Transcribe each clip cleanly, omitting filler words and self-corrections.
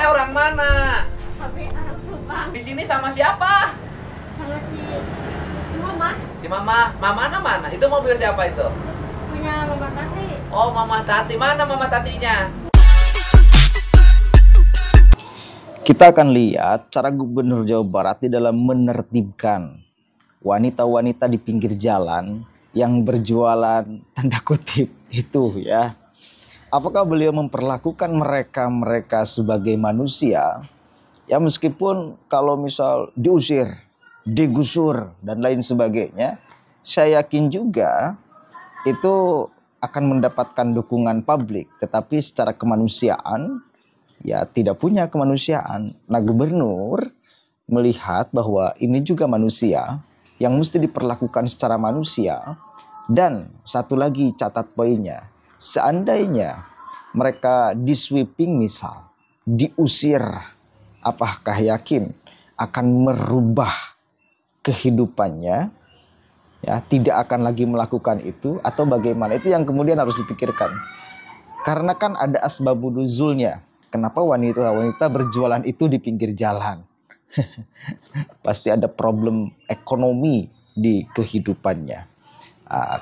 Teteh orang mana? Kami orang Subang. Di sini sama siapa? Sama si Mama. Si Mama. Mama mana? Itu mobil siapa itu? Punya Mama Tati. Oh, Mama Tati. Mana Mama Tatinya? Kita akan lihat cara Gubernur Jawa Barat di dalam menertibkan wanita-wanita di pinggir jalan yang berjualan tanda kutip itu ya. Apakah beliau memperlakukan mereka sebagai manusia? Ya meskipun kalau misal diusir, digusur dan lain sebagainya, saya yakin juga itu akan mendapatkan dukungan publik, tetapi secara kemanusiaan ya tidak punya kemanusiaan. Nah, gubernur melihat bahwa ini juga manusia yang mesti diperlakukan secara manusia. Dan satu lagi catat poinnya, seandainya mereka di sweeping misal, diusir, apakah yakin akan merubah kehidupannya? Ya, tidak akan lagi melakukan itu atau bagaimana? Itu yang kemudian harus dipikirkan. Karena kan ada asbabun nuzulnya. Kenapa wanita-wanita berjualan itu di pinggir jalan? Pasti ada problem ekonomi di kehidupannya.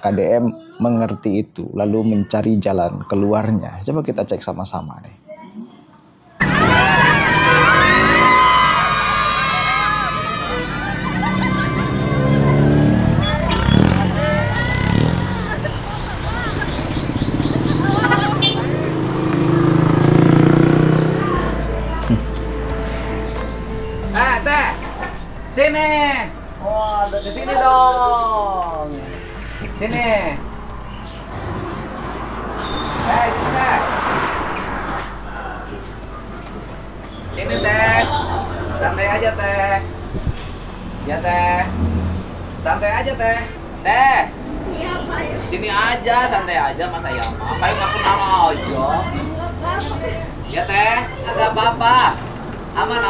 KDM mengerti itu, lalu mencari jalan keluarnya. Coba kita cek sama-sama nih. Teh. Sini. Oh, di sini dong. Sini. Sini Teh. Sini Teh. Santai aja Teh. Ya Teh. Santai aja Teh. Teh. Iya, Pak. Sini aja, santai aja Mas Ayama. Kayak nggak kenal aja. Ya Teh, nggak apa-apa. Aman.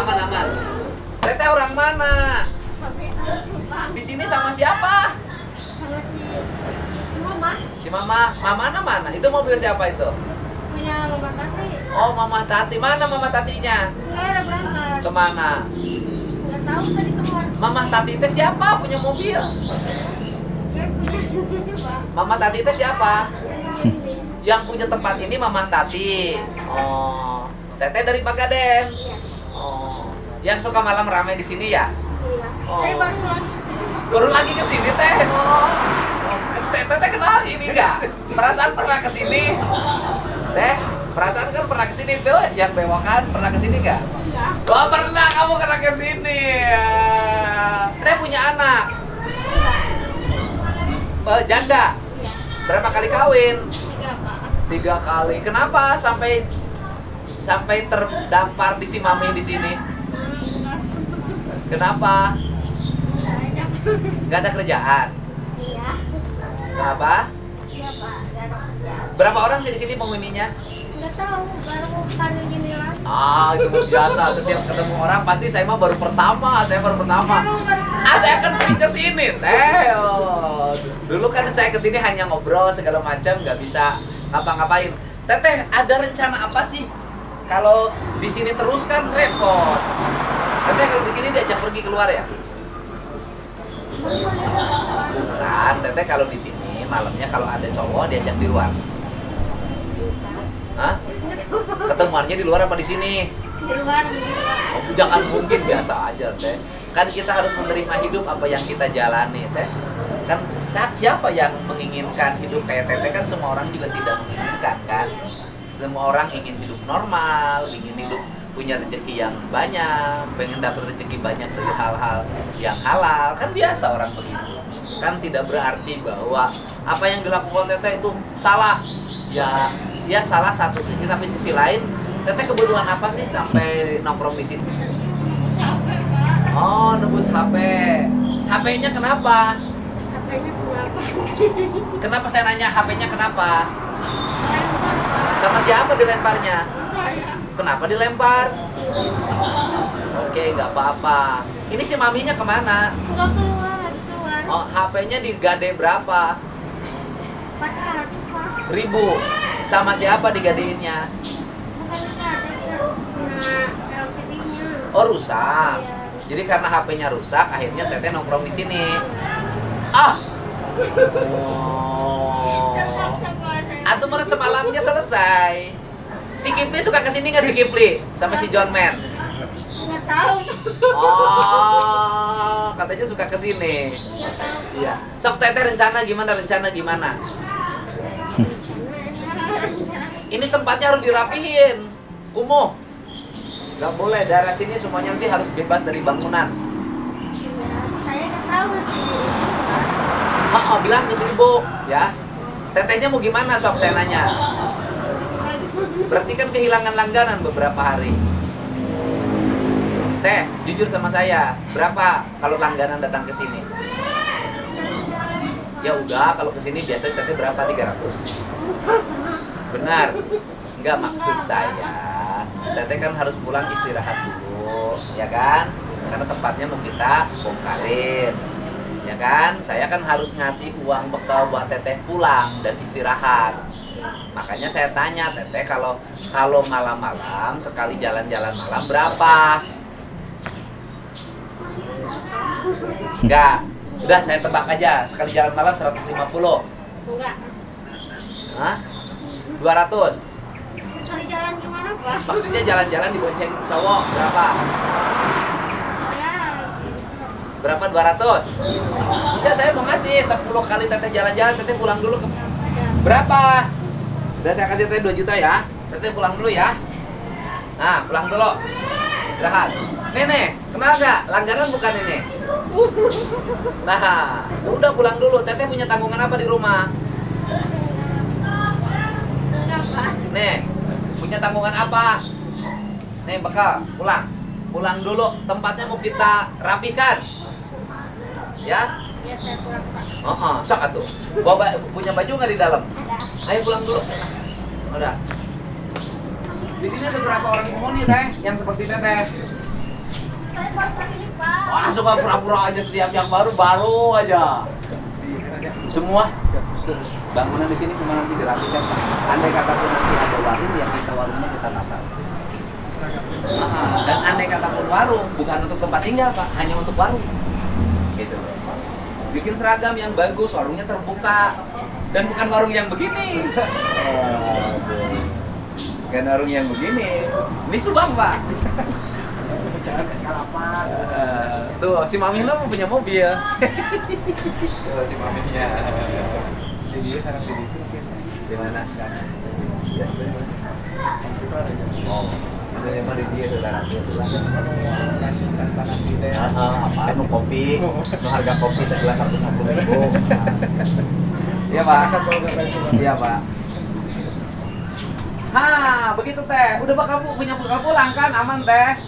Teteh orang mana? Kami orang Subang. Di sini sama siapa? Sama si Mama. Si Mama. Mama mana? Itu mobil siapa itu? Punya Mama Tati. Oh, Mama Tati. Mana Mama Tatinya? Enggak ada berangkat. Kemana? Enggak tahu tadi keluar. Mama Tati itu siapa punya mobil? Dia punya Pak. Mama Tati itu siapa? Sini. Yang punya tempat ini Mama Tati. Oh, Teteh dari Pagaden. Iya. Oh, yang suka malam ramai di sini ya? Iya. Oh. Saya baru lagi kesini. Baru lagi ke sini Teh. Oh, Teteh kenal ini enggak? Perasaan pernah ke sini? Teh, perasaan kan pernah ke sini tuh, yang bewokan pernah ke sini enggak? Iya. Oh, pernah kamu pernah ke sini. Teh punya anak. Janda. Iya. Berapa kali kawin? 3, Pak. 3 kali. Kenapa sampai terdampar di si Mami di sini? Kenapa? Banyak. Gak ada kerjaan. Iya. Kenapa? Iya, Pak. Gak ada kerjaan. Berapa orang sih di sini penghuninya? Nggak tahu, baru kali gini lah. Itu biasa. Setiap ketemu orang pasti saya mah baru pertama. Saya baru pertama. Emang baru Saya kan sering kesini Teh. Oh, dulu kan saya kesini hanya ngobrol segala macam, nggak bisa ngapa-ngapain. Teteh, ada rencana apa sih? Kalau di sini terus kan repot. Teteh kalau di sini diajak pergi keluar ya? Kan, Teteh kalau di sini malamnya kalau ada cowok diajak di luar. Hah? Ketemuannya di luar apa di sini? di luar gitu, Pak. Oh, jangan mungkin, biasa aja Teh. Kan kita harus menerima hidup apa yang kita jalani Teh. Kan siapa yang menginginkan hidup kayak Teteh? Kan semua orang juga tidak menginginkan kan. Semua orang ingin hidup normal, ingin hidup punya rezeki yang banyak, pengen dapat rezeki banyak dari hal-hal yang halal. Kan biasa orang begitu. Kan tidak berarti bahwa apa yang dilakukan Teteh itu salah. Ya salah satu sisi, tapi sisi lain Teteh kebutuhan apa sih sampai nongkrong di sini? Oh, nebus HP. HP-nya kenapa? HP-nya kenapa? Kenapa saya nanya HP-nya kenapa? Lempar, Pak. Sama siapa dilemparnya? Saya. Kenapa dilempar? Oke, nggak apa-apa. Ini si maminya kemana? Nggak keluar, lagi keluar. Oh, HP-nya digade berapa? 400, Pak. Ribu. Sama siapa digadeinnya? Bukan ada. Nah, Oh, rusak. Jadi karena HP-nya rusak, akhirnya teteh nongkrong di sini. Ah. Oh. Atau mana semalamnya selesai. Si Kipli suka kesini nggak si Kipli sama si John Man? Nggak tahu. Oh, katanya suka kesini. Iya. Sok teteh rencana gimana? Ini tempatnya harus dirapihin. Kumuh. Gak boleh, daerah sini semuanya nanti harus bebas dari bangunan. Saya nggak tahu sih. Bilang ke si ibu, ya. Tetehnya mau gimana sok saya nanya. Berarti kan kehilangan langganan beberapa hari. Teh, jujur sama saya, berapa kalau langganan datang ke sini? Ya udah, kalau ke sini biasanya teteh berapa? 300. Benar. Enggak, maksud saya, teteh kan harus pulang istirahat dulu, ya kan? Karena tempatnya mau kita bongkarin. Ya kan, saya kan harus ngasih uang bekal buat teteh pulang dan istirahat. Makanya saya tanya teteh, kalau malam-malam sekali jalan-jalan malam berapa? Enggak, udah saya tebak aja, sekali jalan malam 150. Enggak. Hah? 200. Sekali jalan kemana, Pak? Maksudnya jalan-jalan dibonceng cowok berapa? Ya, Berapa? 200? Enggak, saya mau ngasih 10 kali teteh jalan-jalan, teteh pulang dulu ke... Berapa? Udah saya kasih teteh 2 juta ya. Teteh pulang dulu ya. Nah, pulang dulu. Istirahat. Nenek, kenal gak? Langganan bukan ini. Nah, udah pulang dulu. Teteh punya tanggungan apa di rumah? enggak, Pak. Nih, punya tanggungan apa? Nih, bekal, pulang. Pulang dulu, tempatnya mau kita rapihkan. Ya? Ya, saya pulang, Pak. Sok atuh. Punya baju nggak di dalam? Ada. Ayo pulang dulu. Udah. Di sini ada berapa orang penghuni teh yang seperti teteh? Saya baru kesini, Pak. Wah, suka pura-pura aja setiap yang baru aja. Semua bangunan di sini semua nanti dirapikan. Andai kata pun nanti ada warung, yang warungnya kita tata. Dan andai kata pun warung bukan untuk tempat tinggal, Pak, hanya untuk warung. Gitu. Bikin seragam yang bagus, warungnya terbuka, dan bukan warung yang begini. Bukan warung yang begini. Ini Subang, Pak. Jalan eskalator. Tuh, si Mami lo punya mobil. Tuh, si Maminya. Jadi dia sarang di itu Di mana sekarang? Oh, ada yang di dia tuh darah tuh. nasi tanpa nasi teh. Apa? Nu kopi, nu harga kopi segelas 150.000. Iya, Pak. Iya, Pak. Begitu teh. Udah punya bekal pulang kan, aman teh.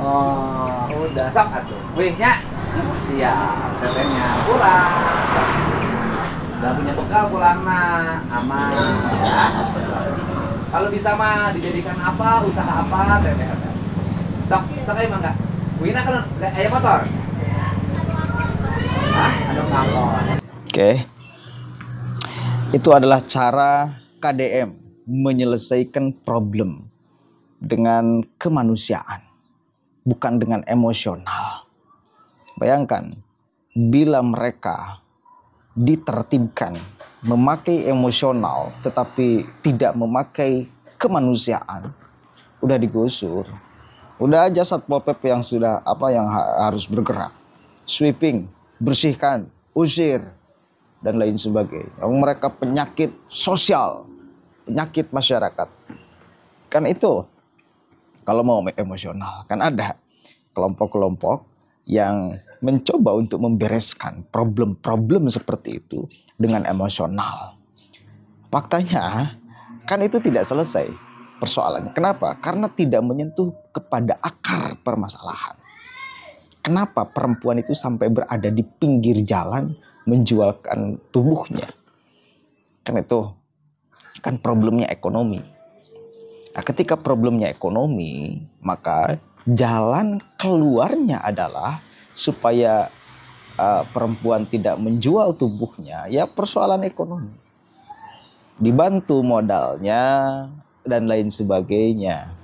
Oh, udah sok atuh. Wihnya. Siap, tetehnya pulang. Udah punya bekal pulang mah, aman ya. Kalau bisa mah dijadikan apa, usaha apa, teteh. Sok aja mangga. Wihna kan aya motor. Ada motor. Oke. Itu adalah cara KDM menyelesaikan problem dengan kemanusiaan, bukan dengan emosional. Bayangkan, bila mereka ditertibkan memakai emosional tetapi tidak memakai kemanusiaan, udah digusur. Udah aja Satpol PP yang sudah yang harus bergerak, sweeping, bersihkan, usir, dan lain sebagainya. Mereka penyakit sosial, penyakit masyarakat. Kan itu kalau mau emosional, kan ada kelompok-kelompok yang mencoba untuk membereskan problem-problem seperti itu dengan emosional. Faktanya kan itu tidak selesai persoalannya. Kenapa? Karena tidak menyentuh kepada akar permasalahan. Kenapa perempuan itu sampai berada di pinggir jalan menjualkan tubuhnya? Kan itu kan problemnya ekonomi. Nah, ketika problemnya ekonomi, maka jalan keluarnya adalah supaya perempuan tidak menjual tubuhnya, ya persoalan ekonomi. Dibantu modalnya dan lain sebagainya.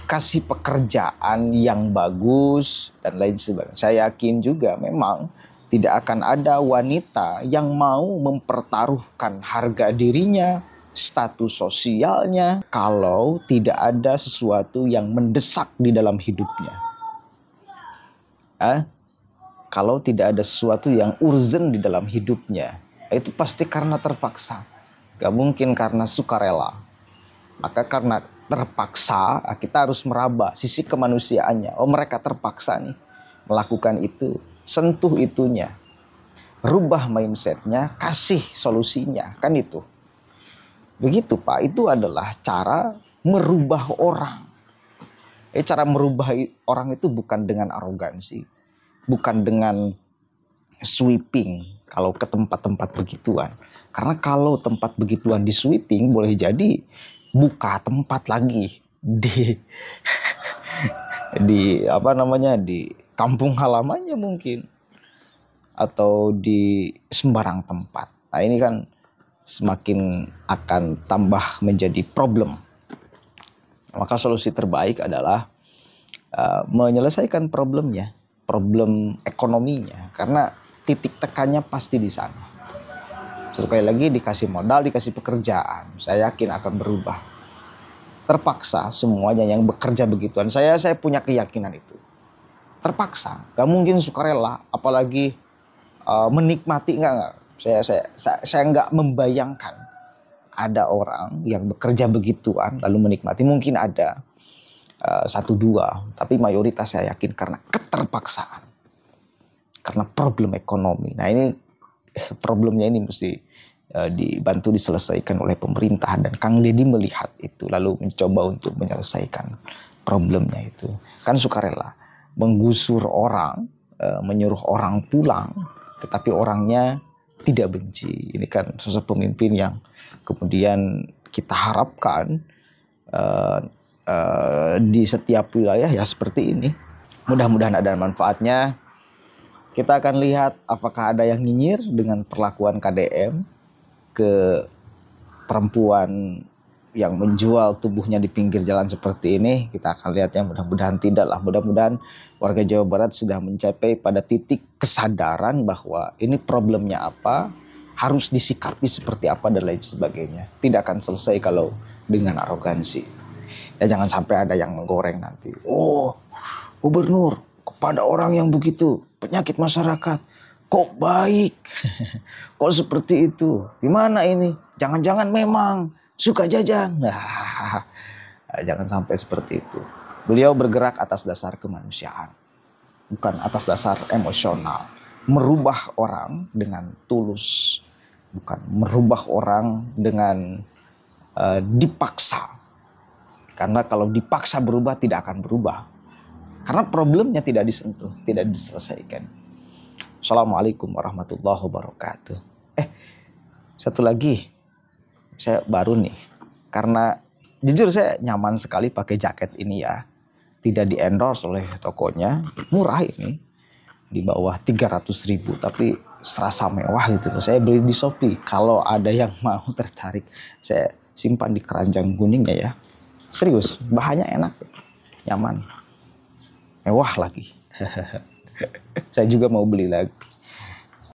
kasih pekerjaan yang bagus dan lain sebagainya. Saya yakin juga memang tidak akan ada wanita yang mau mempertaruhkan harga dirinya, status sosialnya, kalau tidak ada sesuatu yang mendesak di dalam hidupnya. Kalau tidak ada sesuatu yang urgent di dalam hidupnya, itu pasti karena terpaksa. Gak mungkin karena sukarela. Maka karena terpaksa, kita harus meraba sisi kemanusiaannya. Oh, mereka terpaksa nih melakukan itu. Sentuh itunya, rubah mindsetnya, kasih solusinya, kan itu. Begitu Pak, itu adalah cara merubah orang. Cara merubah orang itu bukan dengan arogansi, bukan dengan sweeping kalau ke tempat-tempat begituan. Karena kalau tempat begituan di sweeping, boleh jadi buka tempat lagi di kampung halamannya mungkin, atau di sembarang tempat. Nah ini kan semakin akan tambah menjadi problem. Maka solusi terbaik adalah menyelesaikan problemnya, problem ekonominya, karena titik tekannya pasti di sana. Sekali lagi, dikasih modal, dikasih pekerjaan, saya yakin akan berubah. Terpaksa semuanya yang bekerja begituan, saya punya keyakinan itu. Terpaksa, gak mungkin sukarela, apalagi menikmati, enggak. Saya nggak membayangkan ada orang yang bekerja begituan lalu menikmati. Mungkin ada 1-2, tapi mayoritas saya yakin karena keterpaksaan, karena problem ekonomi. Nah ini problemnya ini mesti dibantu diselesaikan oleh pemerintah, dan Kang Deddy melihat itu lalu mencoba untuk menyelesaikan problemnya itu. Kan sukarela menggusur orang, menyuruh orang pulang, tetapi orangnya tidak benci. Ini kan sosok pemimpin yang kemudian kita harapkan di setiap wilayah ya seperti ini. Mudah-mudahan ada manfaatnya. Kita akan lihat apakah ada yang nyinyir dengan perlakuan KDM ke perempuan yang menjual tubuhnya di pinggir jalan seperti ini. Kita akan lihat ya, mudah-mudahan tidak lah. Mudah-mudahan warga Jawa Barat sudah mencapai pada titik kesadaran bahwa ini problemnya apa, harus disikapi seperti apa dan lain sebagainya. Tidak akan selesai kalau dengan arogansi. Ya jangan sampai ada yang menggoreng nanti. Oh, gubernur kepada orang yang begitu, penyakit masyarakat, kok baik, kok seperti itu, gimana ini? Jangan-jangan memang suka jajan. Nah, jangan sampai seperti itu. Beliau bergerak atas dasar kemanusiaan, bukan atas dasar emosional. Merubah orang dengan tulus, bukan merubah orang dengan dipaksa. Karena kalau dipaksa berubah tidak akan berubah. Karena problemnya tidak disentuh, tidak diselesaikan. Assalamualaikum warahmatullahi wabarakatuh. Satu lagi. Saya baru nih, karena jujur saya nyaman sekali pakai jaket ini ya. Tidak di endorse oleh tokonya, murah ini, di bawah 300.000, tapi serasa mewah gitu loh. Saya beli di Shopee. Kalau ada yang mau tertarik, saya simpan di keranjang kuningnya ya. Serius, bahannya enak, nyaman, mewah lagi. Saya juga mau beli lagi.